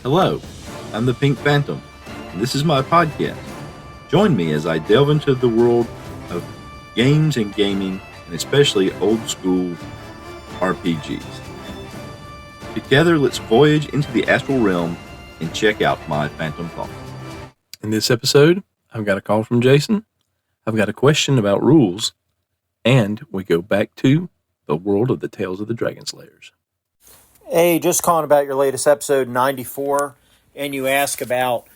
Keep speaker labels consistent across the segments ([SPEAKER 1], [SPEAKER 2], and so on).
[SPEAKER 1] Hello, I'm the Pink Phantom, and this is my podcast. Join me as I delve into the world of games and gaming, and especially old school RPGs. Together, let's voyage into the astral realm and check out my Phantom Thoughts.
[SPEAKER 2] In this episode, I've got a call from Jason, I've got a question about rules, and we go back to the world of the Tales of the Dragon Slayers.
[SPEAKER 3] Hey, just calling about your latest episode 94, and you ask about,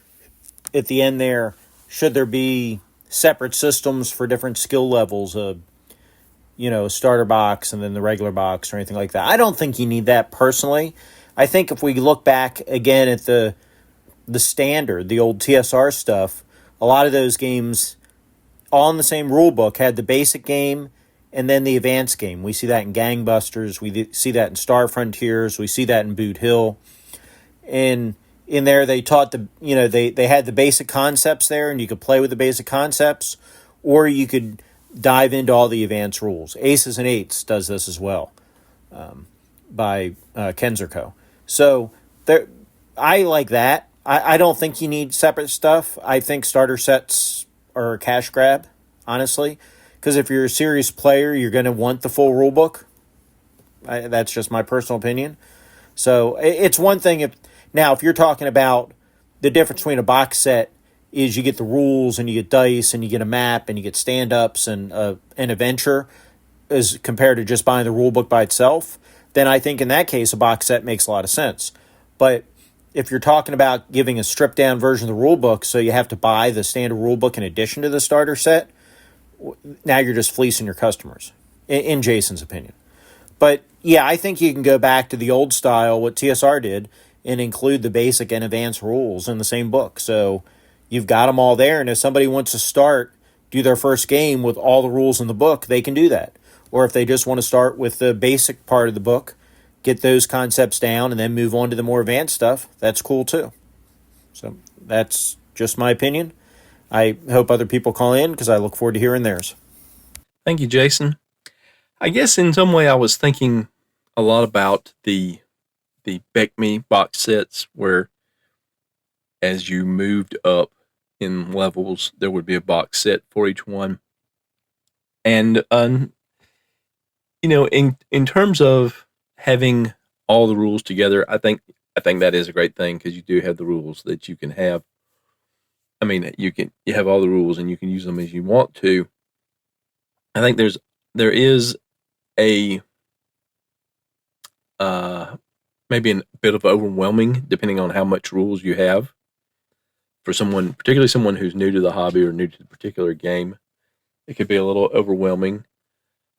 [SPEAKER 3] at the end there, should there be separate systems for different skill levels, a starter box and then the regular box or anything like that. I don't think you need that personally. I think if we look back again at the standard, the old TSR stuff, a lot of those games, all in the same rule book, had the basic game and then the advanced game. We see that in Gangbusters. We see that in Star Frontiers. We see that in Boot Hill. And in there, they taught they had the basic concepts there, and you could play with the basic concepts, or you could dive into all the advanced rules. Aces and Eights does this as well, by Kenzerko. So there, I like that. I don't think you need separate stuff. I think starter sets are a cash grab, honestly. Because if you're a serious player, you're going to want the full rule book. That's just my personal opinion. So it's one thing if you're talking about the difference between a box set is you get the rules and you get dice and you get a map and you get stand-ups and an adventure as compared to just buying the rule book by itself, then I think in that case a box set makes a lot of sense. But if you're talking about giving a stripped-down version of the rule book so you have to buy the standard rule book in addition to the starter set, now you're just fleecing your customers, in Jason's opinion. But yeah, I think you can go back to the old style, what TSR did, and include the basic and advanced rules in the same book. So you've got them all there, and if somebody wants to do their first game with all the rules in the book, they can do that. Or if they just want to start with the basic part of the book, get those concepts down, and then move on to the more advanced stuff, that's cool too. So that's just my opinion. I hope other people call in because I look forward to hearing theirs.
[SPEAKER 2] Thank you, Jason. I guess in some way I was thinking a lot about the Beck Me box sets where as you moved up in levels, there would be a box set for each one. And, in terms of having all the rules together, I think that is a great thing because you do have the rules that you can have. I mean, you have all the rules and you can use them as you want to. I think there is a maybe a bit of overwhelming depending on how much rules you have for someone, particularly someone who's new to the hobby or new to the particular game. It could be a little overwhelming.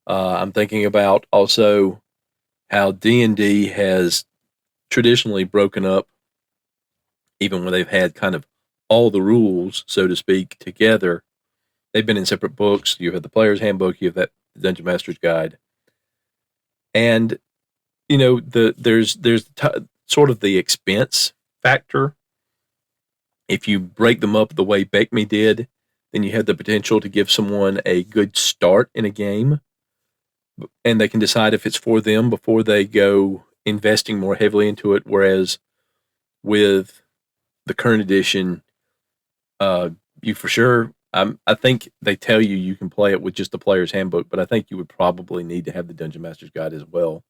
[SPEAKER 2] I'm thinking about also how D&D has traditionally broken up, even when they've had kind of all the rules, so to speak, together. They've been in separate books. You have the Player's Handbook, you have the Dungeon Master's Guide. And, there's sort of the expense factor. If you break them up the way Bake Me did, then you have the potential to give someone a good start in a game, and they can decide if it's for them before they go investing more heavily into it. Whereas with the current edition, you for sure, I think they tell you can play it with just the Player's Handbook, but I think you would probably need to have the Dungeon Master's Guide as well.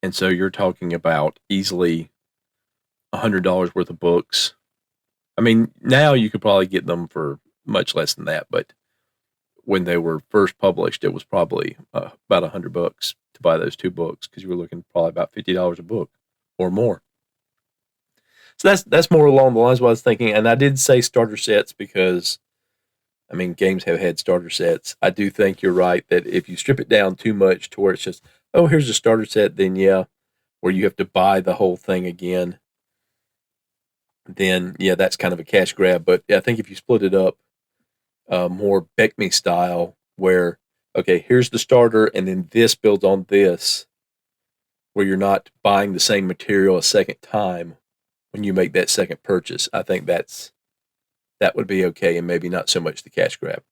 [SPEAKER 2] And so you're talking about easily $100 worth of books. I mean, now you could probably get them for much less than that, but when they were first published, it was probably about $100 to buy those two books because you were looking probably about $50 a book or more. So that's more along the lines of what I was thinking. And I did say starter sets because, I mean, games have had starter sets. I do think you're right that if you strip it down too much to where it's just, oh, here's a starter set, then yeah, where you have to buy the whole thing again, then yeah, that's kind of a cash grab. But I think if you split it up more Beck Me style, where, okay, here's the starter and then this builds on this, where you're not buying the same material a second time when you make that second purchase, I think that would be okay and maybe not so much the cash grab.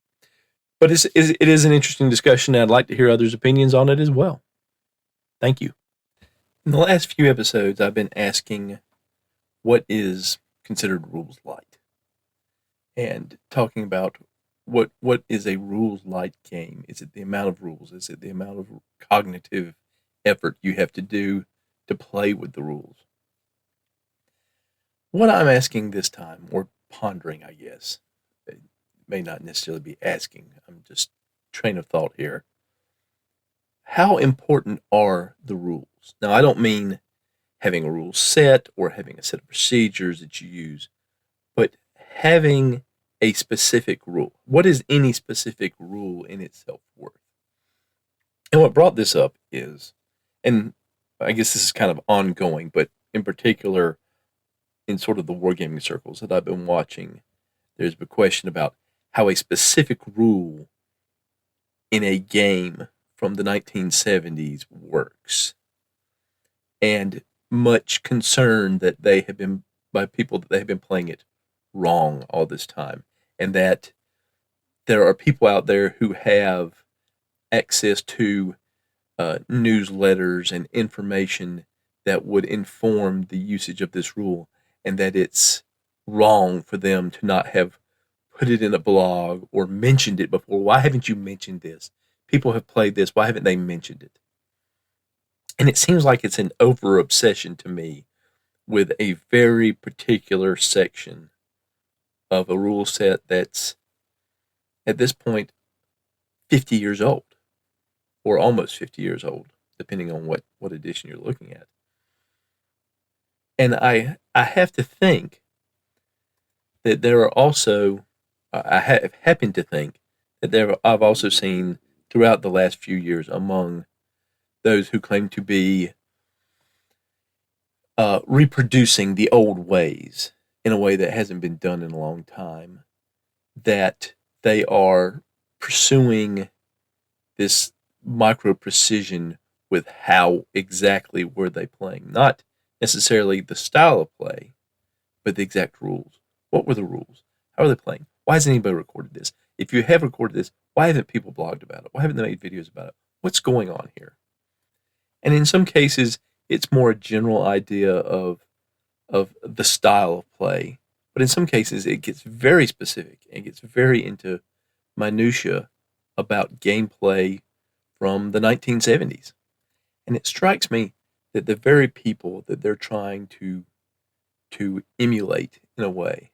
[SPEAKER 2] But it is an interesting discussion, and I'd like to hear others' opinions on it as well. Thank you. In the last few episodes, I've been asking what is considered rules light, and talking about what is a rules light game. Is it the amount of rules? Is it the amount of cognitive effort you have to do to play with the rules? What I'm asking this time, or pondering, I guess, it may not necessarily be asking, I'm just train of thought here. How important are the rules? Now, I don't mean having a rule set or having a set of procedures that you use, but having a specific rule. What is any specific rule in itself worth? And what brought this up is, and I guess this is kind of ongoing, but in particular, in sort of the wargaming circles that I've been watching, there's a question about how a specific rule in a game from the 1970s works, and much concern that they have been by people that they have been playing it wrong all this time, and that there are people out there who have access to newsletters and information that would inform the usage of this rule, and that it's wrong for them to not have put it in a blog or mentioned it before. Why haven't you mentioned this? People have played this. Why haven't they mentioned it? And it seems like it's an over obsession to me with a very particular section of a rule set that's at this point 50 years old, or almost 50 years old, depending on what edition you're looking at. And I have to think that there are also, I have happened to think that I've also seen throughout the last few years among those who claim to be reproducing the old ways in a way that hasn't been done in a long time, that they are pursuing this micro precision with how exactly were they playing. Not necessarily the style of play, but the exact rules. What were the rules? How are they playing? Why hasn't anybody recorded this? If you have recorded this, why haven't people blogged about it? Why haven't they made videos about it? What's going on here? And in some cases, it's more a general idea of the style of play. But in some cases, it gets very specific and gets very into minutia about gameplay from the 1970s. And it strikes me that the very people that they're trying to emulate in a way,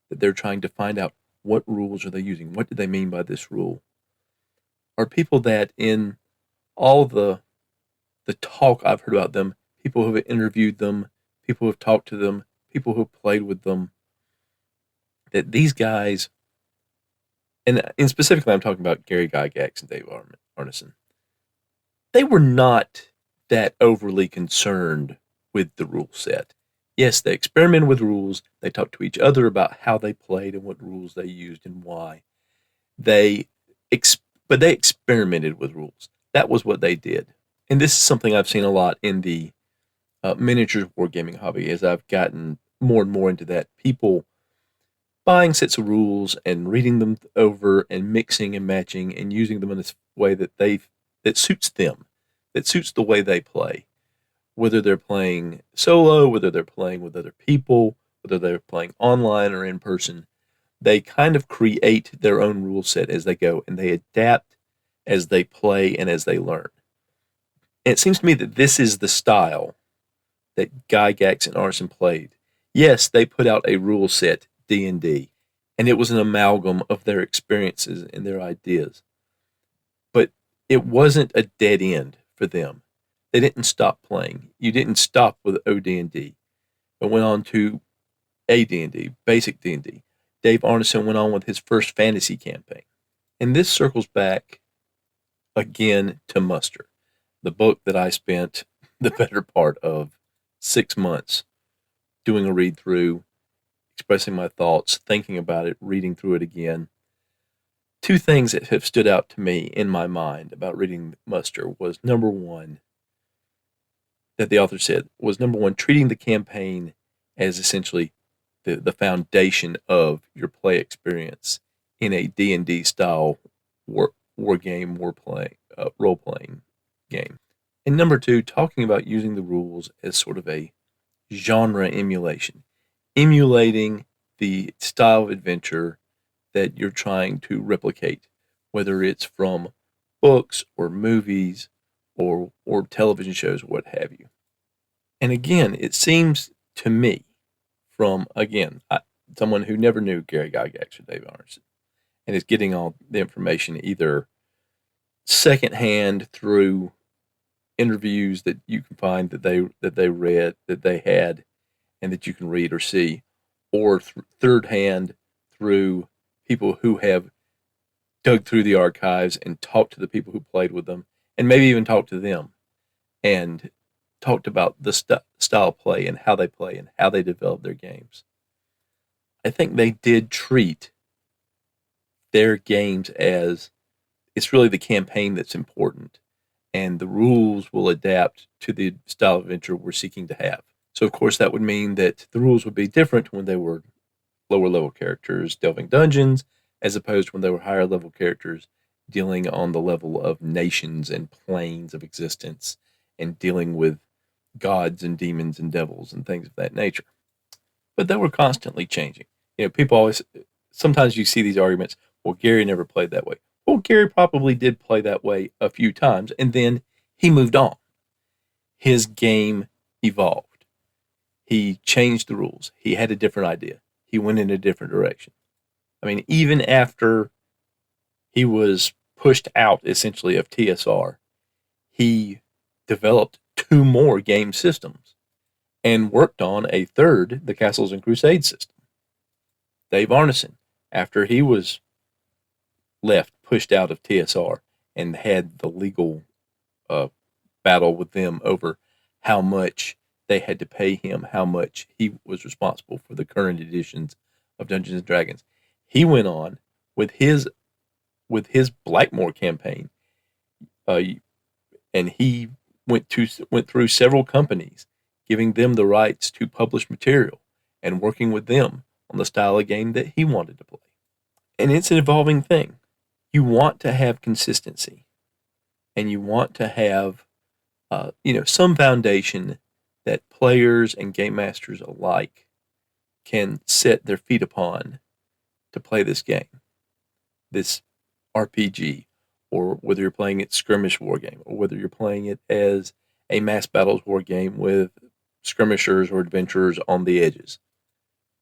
[SPEAKER 2] that they're trying to find out what rules are they using, what do they mean by this rule, are people that in all the talk I've heard about them, people who have interviewed them, people who have talked to them, people who have played with them, that these guys, and specifically I'm talking about Gary Gygax and Dave Arneson, they were not that overly concerned with the rule set. Yes, they experimented with rules. They talked to each other about how they played and what rules they used and why. But they experimented with rules. That was what they did. And this is something I've seen a lot in the miniatures wargaming hobby as I've gotten more and more into that. People buying sets of rules and reading them over and mixing and matching and using them in a way that suits them, that suits the way they play. Whether they're playing solo, whether they're playing with other people, whether they're playing online or in person, they kind of create their own rule set as they go, and they adapt as they play and as they learn. And it seems to me that this is the style that Gygax and Arneson played. Yes, they put out a rule set, D&D, and it was an amalgam of their experiences and their ideas. But it wasn't a dead end for them. They didn't stop playing. You didn't stop with OD&D. It went on to AD&D, basic D&D. Dave Arneson went on with his first fantasy campaign. And this circles back again to Muster, the book that I spent the better part of 6 months doing a read through, expressing my thoughts, thinking about it, reading through it again. Two things that have stood out to me in my mind about reading Muster was number one, that the author said was number one, treating the campaign as essentially the foundation of your play experience in a D&D style war game, role-playing game. And number two, talking about using the rules as sort of a genre emulation, emulating the style of adventure that you're trying to replicate, whether it's from books or movies or television shows or what have you. And again, it seems to me, from someone who never knew Gary Gygax or Dave Arneson, and is getting all the information either secondhand through interviews that you can find that they read, that they had, and that you can read or see, or third hand through people who have dug through the archives and talked to the people who played with them, and maybe even talked to them and talked about the style of play and how they develop their games. I think they did treat their games as it's really the campaign that's important, and the rules will adapt to the style of adventure we're seeking to have. So, of course, that would mean that the rules would be different when they were lower level characters delving dungeons, as opposed to when they were higher level characters dealing on the level of nations and planes of existence and dealing with gods and demons and devils and things of that nature. But they were constantly changing. People always, sometimes you see these arguments, well, Gary never played that way. Well, Gary probably did play that way a few times, and then he moved on. His game evolved. He changed the rules. He had a different idea. He went in a different direction. I mean, even after he was pushed out, essentially, of TSR, he developed 2 more game systems and worked on a third, the Castles and Crusades system. Dave Arneson, after he was pushed out of TSR and had the legal battle with them over how much they had to pay him, how much he was responsible for the current editions of Dungeons and Dragons, he went on with his Blackmore campaign, and he went through several companies, giving them the rights to publish material and working with them on the style of game that he wanted to play. And it's an evolving thing. You want to have consistency, and you want to have some foundation that players and game masters alike can set their feet upon to play this game, this RPG, or whether you're playing it skirmish war game, or whether you're playing it as a mass battles war game with skirmishers or adventurers on the edges.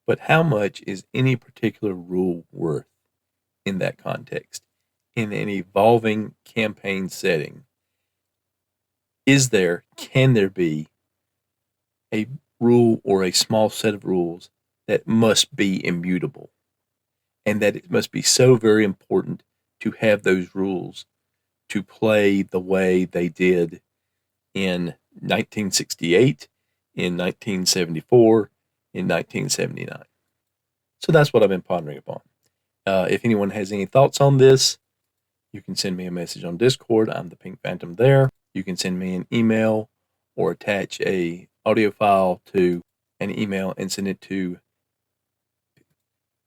[SPEAKER 2] But how much is any particular rule worth in that context? In an evolving campaign setting, can there be a rule or a small set of rules that must be immutable, and that it must be so very important to have those rules to play the way they did in 1968, in 1974, in 1979? So that's what I've been pondering upon. If anyone has any thoughts on this, you can send me a message on Discord. I'm the Pink Phantom there. You can send me an email or attach a audio file to an email and send it to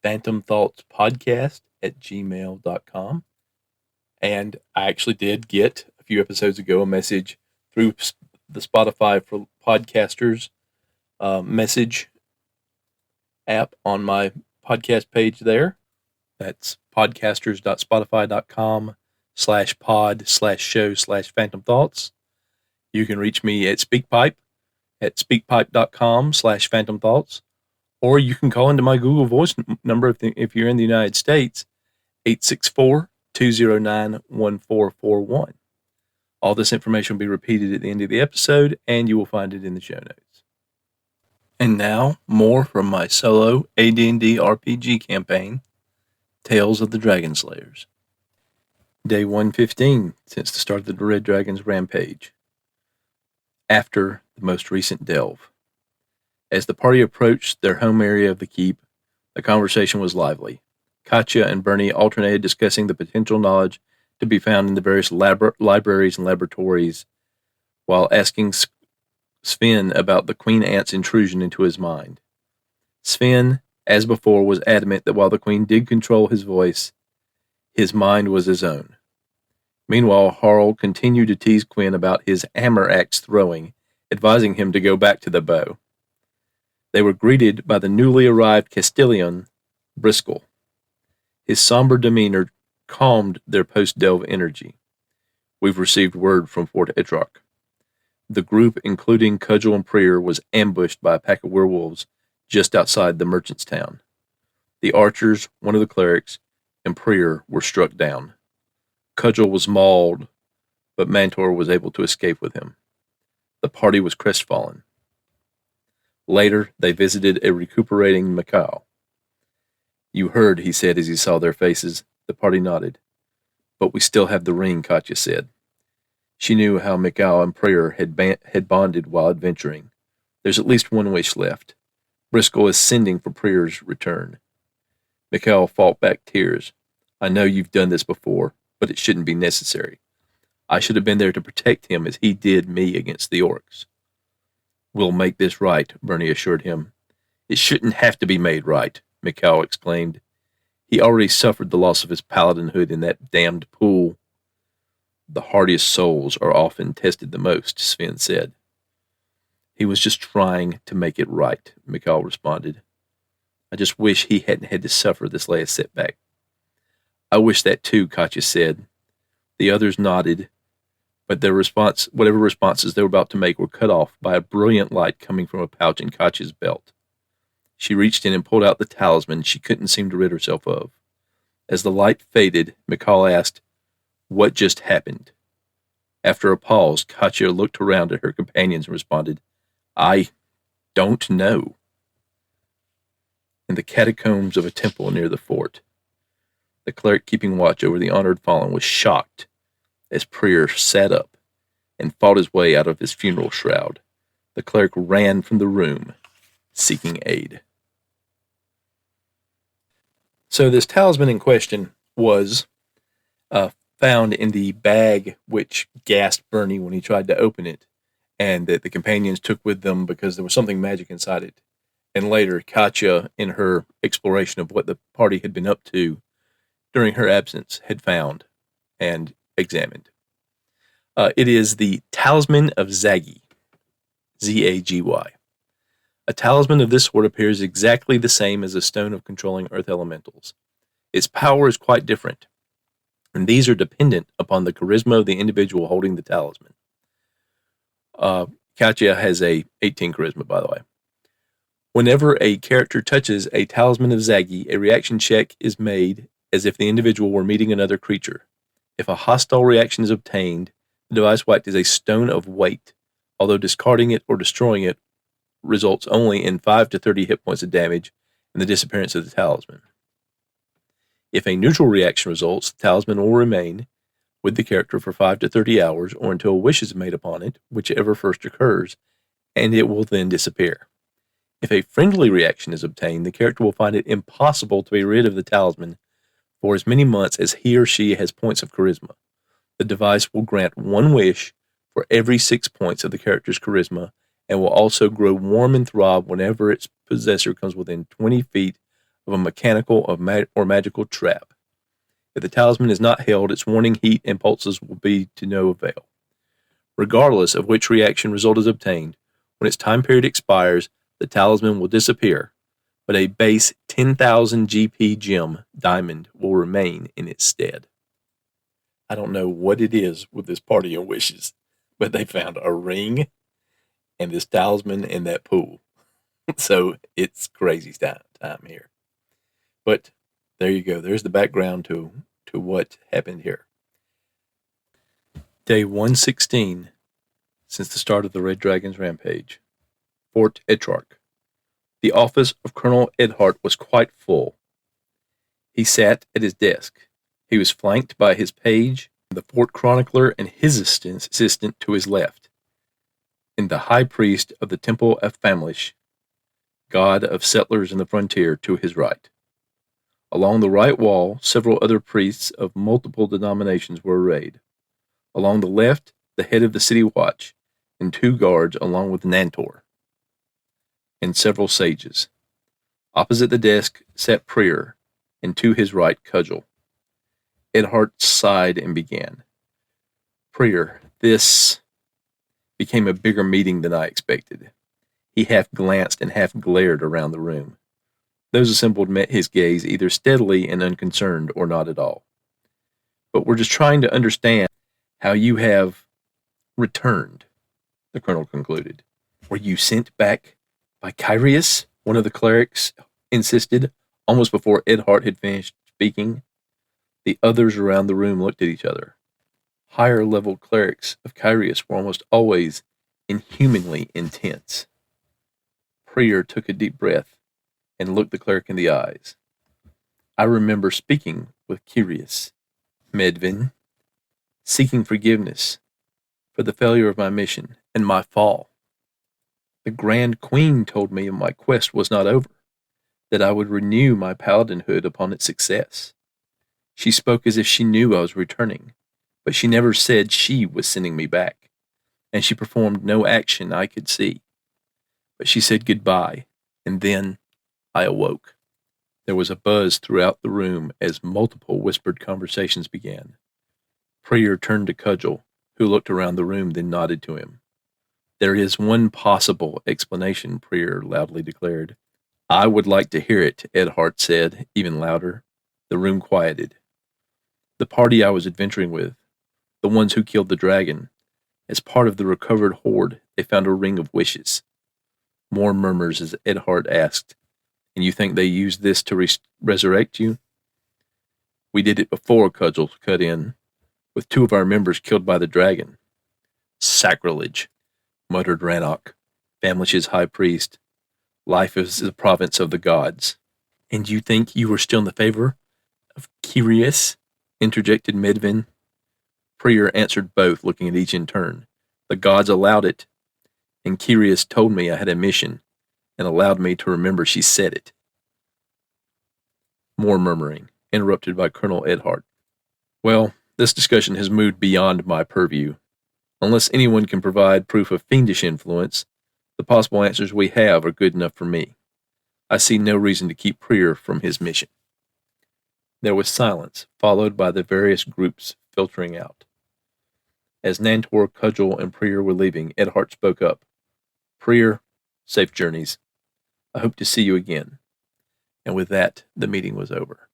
[SPEAKER 2] phantomthoughtspodcast@gmail.com. And I actually did get, a few episodes ago, a message through the Spotify for Podcasters message app on my podcast page there. That's podcasters.spotify.com/pod/show/phantom thoughts. You can reach me at SpeakPipe at speakpipe.com/phantom thoughts, or you can call into my Google Voice number if you're in the United States, 864-209-1441. All this information will be repeated at the end of the episode, and you will find it in the show notes. And now, more from my solo AD&D RPG campaign, Tales of the Dragon Slayers. Day 115 since the start of the Red Dragon's rampage. After the most recent delve. As the party approached their home area of the keep, the conversation was lively. Katya and Bernie alternated discussing the potential knowledge to be found in the various libraries and laboratories, while asking Sven about the Queen Ant's intrusion into his mind. Sven, as before, was adamant that while the Queen did control his voice, his mind was his own. Meanwhile, Harl continued to tease Quinn about his hammer axe throwing, advising him to go back to the bow. They were greeted by the newly arrived Castellan, Briscoe. His somber demeanor calmed their post-delve energy. We've received word from Fort Ettrock. The group, including Cudgel and Prier, was ambushed by a pack of werewolves just outside the merchant's town. The archers, one of the clerics, and Prier were struck down. Cudgel was mauled, but Mantor was able to escape with him. The party was crestfallen. Later, they visited a recuperating MacLeod. You heard, he said as he saw their faces. The party nodded. But we still have the ring, Katya said. She knew how MacLeod and Prier had bonded while adventuring. There's at least one wish left. Briscoe is sending for Prier's return. MacLeod fought back tears. I know you've done this before, but it shouldn't be necessary. I should have been there to protect him as he did me against the orcs. We'll make this right, Bernie assured him. It shouldn't have to be made right, MacLeod exclaimed. He already suffered the loss of his paladinhood in that damned pool. The hardiest souls are often tested the most, Sven said. He was just trying to make it right, MacLeod responded. I just wish he hadn't had to suffer this latest setback. I wish that too, Katya said. The others nodded, but whatever responses they were about to make were cut off by a brilliant light coming from a pouch in Katya's belt. She reached in and pulled out the talisman she couldn't seem to rid herself of. As the light faded, MacLeod asked, What just happened? After a pause, Katya looked around at her companions and responded, I don't know. In the catacombs of a temple near the fort, the cleric keeping watch over the honored fallen was shocked as Prier sat up and fought his way out of his funeral shroud. The cleric ran from the room, seeking aid. So this talisman in question was found in the bag which gassed Bernie when he tried to open it, and that the companions took with them because there was something magic inside it. And later, Katya, in her exploration of what the party had been up to during her absence, had found and examined. It is the Talisman of Zagy, Z-A-G-Y. A talisman of this sort appears exactly the same as a stone of controlling earth elementals. Its power is quite different, and these are dependent upon the charisma of the individual holding the talisman. Katya has a 18 charisma, by the way. Whenever a character touches a talisman of Zagy, a reaction check is made as if the individual were meeting another creature. If a hostile reaction is obtained, the device wiped is a stone of weight, although discarding it or destroying it results only in 5 to 30 hit points of damage and the disappearance of the talisman. If a neutral reaction results, the talisman will remain with the character for 5 to 30 hours or until a wish is made upon it, whichever first occurs, and it will then disappear. If a friendly reaction is obtained, the character will find it impossible to be rid of the talisman for as many months as he or she has points of charisma. The device will grant one wish for every 6 points of the character's charisma and will also grow warm and throb whenever its possessor comes within 20 feet of a mechanical or magical trap. If the talisman is not held, its warning heat and pulses will be to no avail. Regardless of which reaction result is obtained, when its time period expires, the talisman will disappear, but a base 10,000 GP gem diamond will remain in its stead. I don't know what it is with this party of wishes, but they found a ring and this talisman in that pool. So it's crazy time here. But there you go. There's the background to what happened here. Day 116 since the start of the Red Dragon's rampage. Fort Ettrock. The office of Colonel Edhart was quite full. He sat at his desk. He was flanked by his page, the fort chronicler, and his assistant to his left, and the high priest of the Temple of Famlish, god of settlers in the frontier, to his right. Along the right wall, several other priests of multiple denominations were arrayed. Along the left, the head of the city watch, and 2 guards along with Nantor, and several sages. Opposite the desk sat Prier, and to his right, Cudgel. Edhart sighed and began. Prier, this became a bigger meeting than I expected. He half glanced and half glared around the room. Those assembled met his gaze either steadily and unconcerned or not at all. But we're just trying to understand how you have returned, the colonel concluded. Were you sent back by Kyrius? One of the clerics insisted, almost before Edhart had finished speaking. The others around the room looked at each other. Higher-level clerics of Kyrius were almost always inhumanly intense. Prior took a deep breath and looked the cleric in the eyes. I remember speaking with Kyrius, Medvin, seeking forgiveness for the failure of my mission and my fall. The Grand Queen told me my quest was not over, that I would renew my paladinhood upon its success. She spoke as if she knew I was returning, but she never said she was sending me back, and she performed no action I could see. But she said goodbye, and then I awoke. There was a buzz throughout the room as multiple whispered conversations began. Prior turned to Cudgel, who looked around the room, then nodded to him. There is one possible explanation, Prior loudly declared. I would like to hear it, Edhart said, even louder. The room quieted. The party I was adventuring with, the ones who killed the dragon, as part of the recovered hoard, they found a ring of wishes. More murmurs as Edhart asked, and you think they used this to resurrect you? We did it before, Cudgel cut in, with 2 of our members killed by the dragon. Sacrilege, muttered Rannoch, Famlish's high priest. Life is the province of the gods. And you think you were still in the favor of Kyrius? Interjected Medvin. Prior answered both, looking at each in turn. The gods allowed it, and Kyrius told me I had a mission, and allowed me to remember she said it. More murmuring, interrupted by Colonel Edhart. Well, this discussion has moved beyond my purview. Unless anyone can provide proof of fiendish influence, the possible answers we have are good enough for me. I see no reason to keep Prior from his mission. There was silence, followed by the various groups filtering out. As Nantor, Cudgel, and Prior were leaving, Edhart spoke up. Prior, safe journeys. I hope to see you again. And with that, the meeting was over.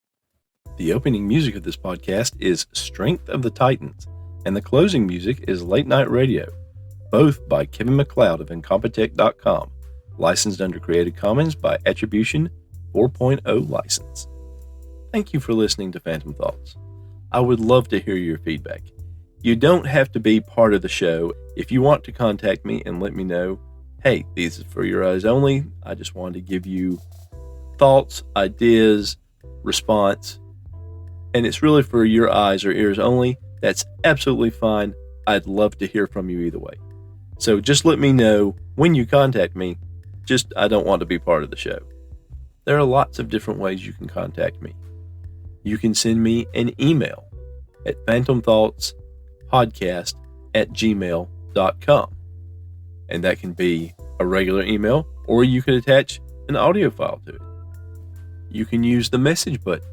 [SPEAKER 2] The opening music of this podcast is Strength of the Titans, and the closing music is Late Night Radio, both by Kevin MacLeod of Incompetech.com, licensed under Creative Commons by Attribution 4.0 license. Thank you for listening to Phantom Thoughts. I would love to hear your feedback. You don't have to be part of the show. If you want to contact me and let me know, hey, these are for your eyes only. I just wanted to give you thoughts, ideas, response, and it's really for your eyes or ears only. That's absolutely fine. I'd love to hear from you either way. So just let me know when you contact me. Just, I don't want to be part of the show. There are lots of different ways you can contact me. You can send me an email at phantomthoughtspodcast@gmail.com. And that can be a regular email, or you can attach an audio file to it. You can use the message button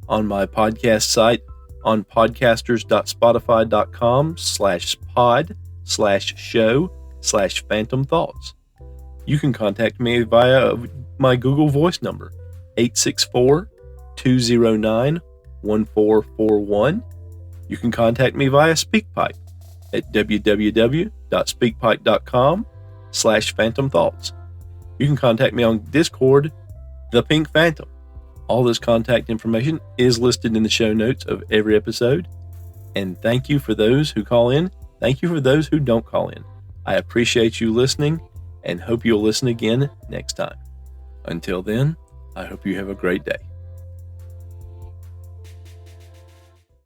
[SPEAKER 2] on my podcast site on podcasters.spotify.com/pod/show/phantom thoughts. You can contact me via my Google Voice number, 864-209-1441. You can contact me via SpeakPipe at www.speakpipe.com/phantom thoughts. You can contact me on Discord, The Pink Phantom. All this contact information is listed in the show notes of every episode. And thank you for those who call in. Thank you for those who don't call in. I appreciate you listening and hope you'll listen again next time. Until then, I hope you have a great day.